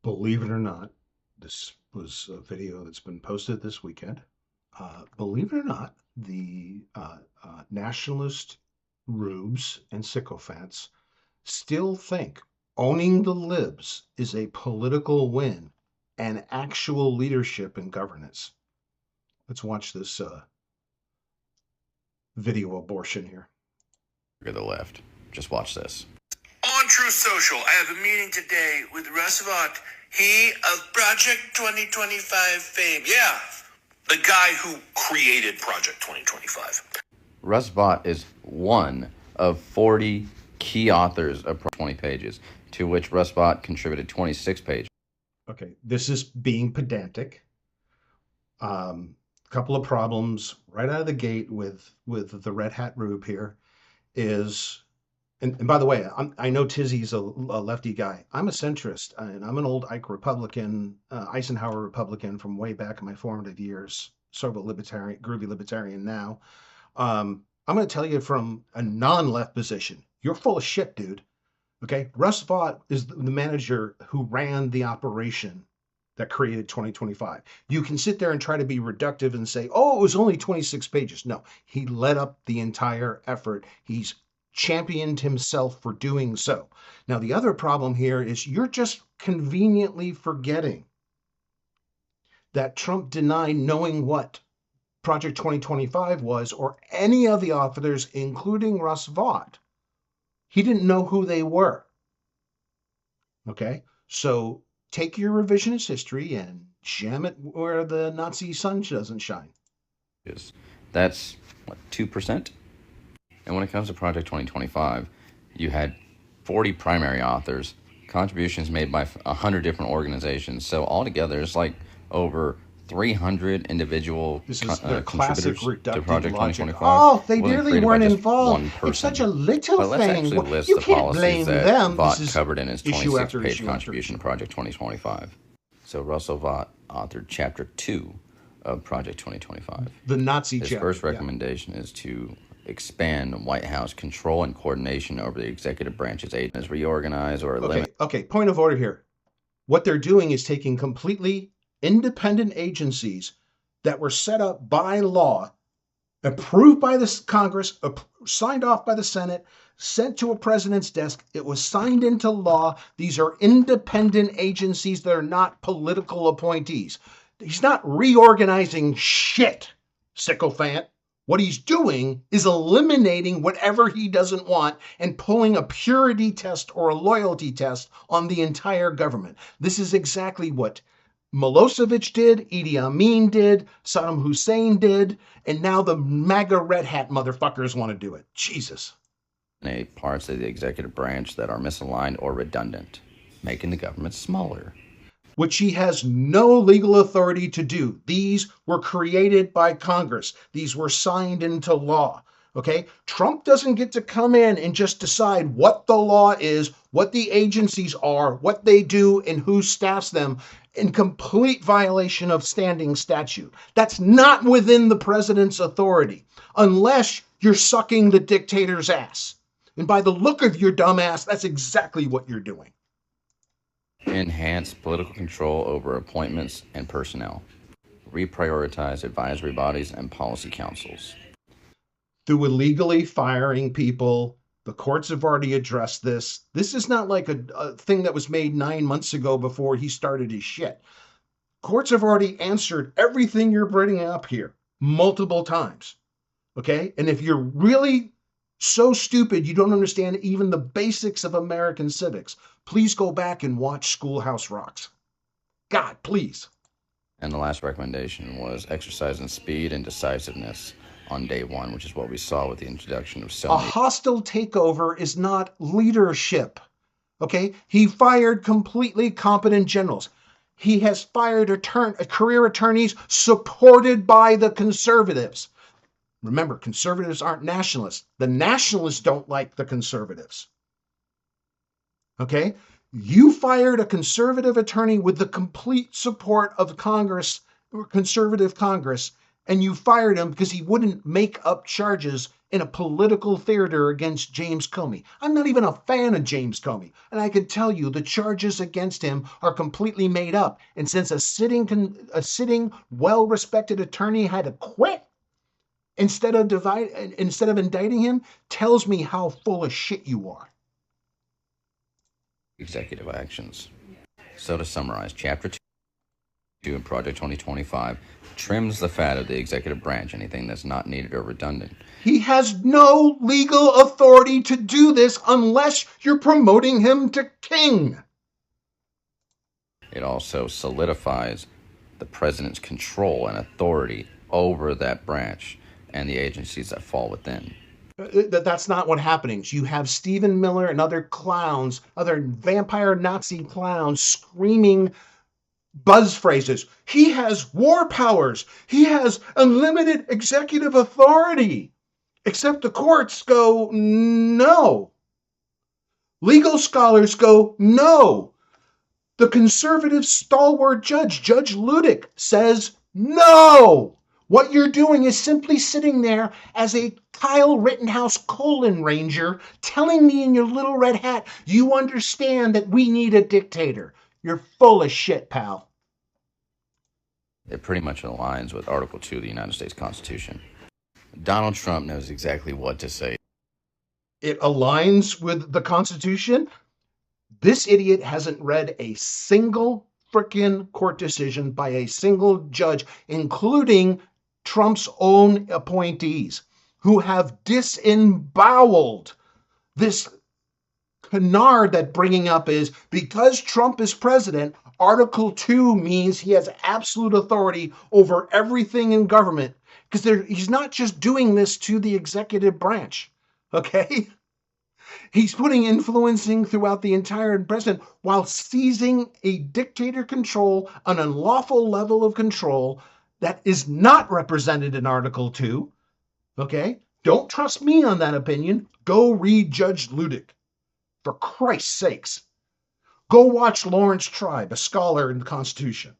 Believe it or not, this was a video that's been posted this weekend. Believe it or not, the nationalist rubes and sycophants still think owning the libs is a political win and actual leadership and governance. Let's watch this video abortion here. To the left. Just watch this. On Truth Social, I have a meeting today with Russ Vought. He of Project 2025 fame. Yeah, the guy who created Project 2025. Russ Vought is one of 40 key authors of 20 pages, to which Russ Vought contributed 26 pages. Okay, this is being pedantic. Couple of problems right out of the gate with the Red Hat Rube here is, and by the way, I know Tizzy's a lefty guy. I'm a centrist, and I'm an old Ike Republican, Eisenhower Republican from way back in my formative years. Sort of a libertarian, groovy libertarian now. I'm going to tell you from a non-left position, you're full of shit, dude. Okay, Russ Vought is the manager who ran the operation that created 2025. You can sit there and try to be reductive and say, oh, it was only 26 pages. No, he led up the entire effort. He's championed himself for doing so. Now, the other problem here is you're just conveniently forgetting that Trump denied knowing what Project 2025 was, or any of the authors, including Russ Vought. He didn't know who they were. Okay, so take your revisionist history and jam it where the Nazi sun doesn't shine. That's, what, 2%? And when it comes to Project 2025, you had 40 primary authors, contributions made by 100 different organizations. So altogether, it's like over 300 individual classic contributors to Project logic. 2025. Oh, they really weren't involved. It's such a little but let's thing. actually list You the can't policies blame that them. Vought This is covered in his issue after 26-page issue contribution to Project 2025. So Russell Vought authored Chapter 2 of Project 2025. The Nazi His chapter. first recommendation is to expand White House control and coordination over the executive branch's agencies, reorganize or eliminate. Okay, point of order here. What they're doing is taking completely independent agencies that were set up by law, approved by the Congress, signed off by the Senate, sent to a president's desk. It was signed into law. These are independent agencies that are not political appointees. He's not reorganizing shit, sycophant. What he's doing is eliminating whatever he doesn't want and pulling a purity test or a loyalty test on the entire government. This is exactly what Milosevic did, Idi Amin did, Saddam Hussein did, and now the MAGA Red Hat motherfuckers want to do it. Jesus. Parts of the executive branch that are misaligned or redundant, making the government smaller. Which he has no legal authority to do. These were created by Congress. These were signed into law. Okay? Trump doesn't get to come in and just decide what the law is, what the agencies are, what they do, and who staffs them in complete violation of standing statute. That's not within the president's authority, unless you're sucking the dictator's ass. And by the look of your dumb ass, that's exactly what you're doing. Enhance political control over appointments and personnel. Reprioritize advisory bodies and policy councils. Through illegally firing people, the courts have already addressed this. This is not like a thing that was made 9 months ago before he started his shit. Courts have already answered everything you're bringing up here multiple times. Okay? And if you're really so stupid you don't understand even the basics of American civics, please go back and watch Schoolhouse Rocks. God, please. And the last recommendation was exercising speed and decisiveness on day one, which is what we saw with the introduction of A hostile takeover is not leadership. Okay? He fired completely competent generals. He has fired career attorneys supported by the conservatives. Remember, conservatives aren't nationalists. The nationalists don't like the conservatives. Okay? You fired a conservative attorney with the complete support of Congress, conservative Congress, and you fired him because he wouldn't make up charges in a political theater against James Comey. I'm not even a fan of James Comey, and I can tell you the charges against him are completely made up. And since a sitting well-respected attorney had to quit instead of indicting him, tells me how full of shit you are. Executive actions. So to summarize, Chapter 2 in Project 2025 trims the fat of the executive branch, anything that's not needed or redundant. He has no legal authority to do this unless you're promoting him to king. It also solidifies the president's control and authority over that branch and the agencies that fall within. That's not what happens. You have Stephen Miller and other clowns, other vampire Nazi clowns screaming buzz phrases. He has war powers. He has unlimited executive authority. Except the courts go, no. Legal scholars go, no. The conservative stalwart judge, Judge Ludick, says, no. What you're doing is simply sitting there as a Kyle Rittenhouse colon ranger telling me in your little red hat, you understand that we need a dictator. You're full of shit, pal. It pretty much aligns with Article 2 of the United States Constitution. Donald Trump knows exactly what to say. It aligns with the Constitution. This idiot hasn't read a single frickin' court decision by a single judge, including Trump's own appointees, who have disemboweled this canard that bringing up is because Trump is president, Article 2 means he has absolute authority over everything in government, because he's not just doing this to the executive branch, okay? He's putting influencing throughout the entire president while seizing a dictator control, an unlawful level of control that is not represented in Article 2, okay? Don't trust me on that opinion. Go read Judge Ludick, for Christ's sakes. Go watch Lawrence Tribe, a scholar in the Constitution.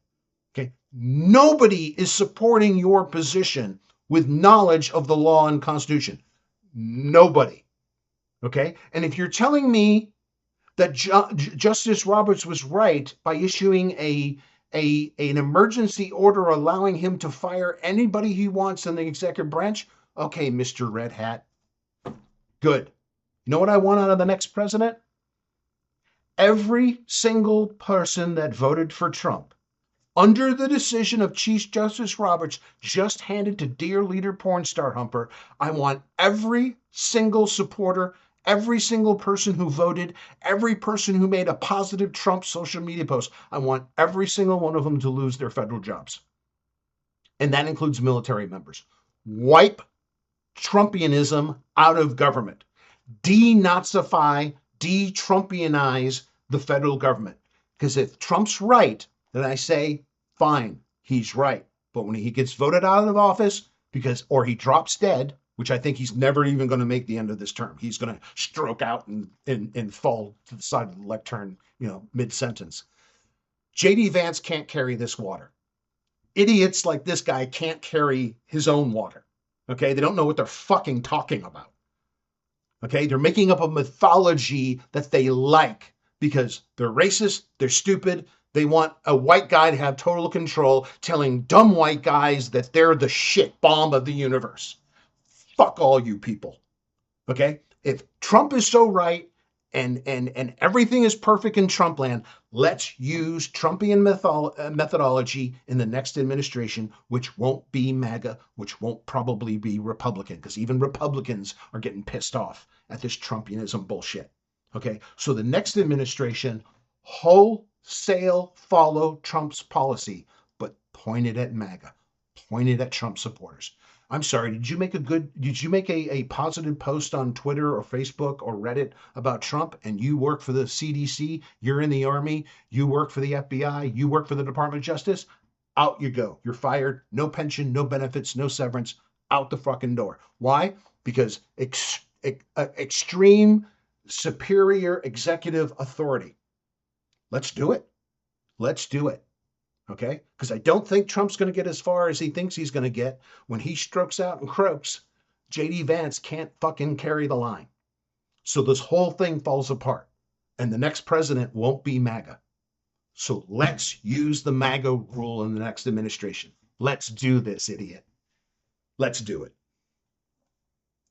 Okay, nobody is supporting your position with knowledge of the law and Constitution. Nobody. Okay, and if you're telling me that Justice Roberts was right by issuing an emergency order allowing him to fire anybody he wants in the executive branch, okay, Mr. Red Hat, good. You know what I want out of the next president? Every single person that voted for Trump, under the decision of Chief Justice Roberts, just handed to Dear Leader Pornstar Humper, I want every single supporter, every single person who voted, every person who made a positive Trump social media post, I want every single one of them to lose their federal jobs. And that includes military members. Wipe Trumpianism out of government. Denazify, de-Trumpianize the federal government. Because if Trump's right, then I say, fine, he's right. But when he gets voted out of office, or he drops dead, which I think he's never even going to make the end of this term. He's going to stroke out and fall to the side of the lectern, mid-sentence. J.D. Vance can't carry this water. Idiots like this guy can't carry his own water. Okay? They don't know what they're fucking talking about. Okay? They're making up a mythology that they like because they're racist, they're stupid, they want a white guy to have total control, telling dumb white guys that they're the shit bomb of the universe. Fuck all you people. Okay? If Trump is so right and everything is perfect in Trump land, let's use Trumpian methodology in the next administration, which won't be MAGA, which won't probably be Republican, because even Republicans are getting pissed off at this Trumpianism bullshit. Okay? So the next administration, wholesale follow Trump's policy, but point it at MAGA, point it at Trump supporters. I'm sorry, did you make a positive post on Twitter or Facebook or Reddit about Trump and you work for the CDC, you're in the Army, you work for the FBI, you work for the Department of Justice? Out you go. You're fired. No pension, no benefits, no severance. Out the fucking door. Why? Because extreme superior executive authority. Let's do it. Let's do it. Okay? Because I don't think Trump's going to get as far as he thinks he's going to get when he strokes out and croaks. JD Vance can't fucking carry the line. So this whole thing falls apart. And the next president won't be MAGA. So let's use the MAGA rule in the next administration. Let's do this, idiot. Let's do it.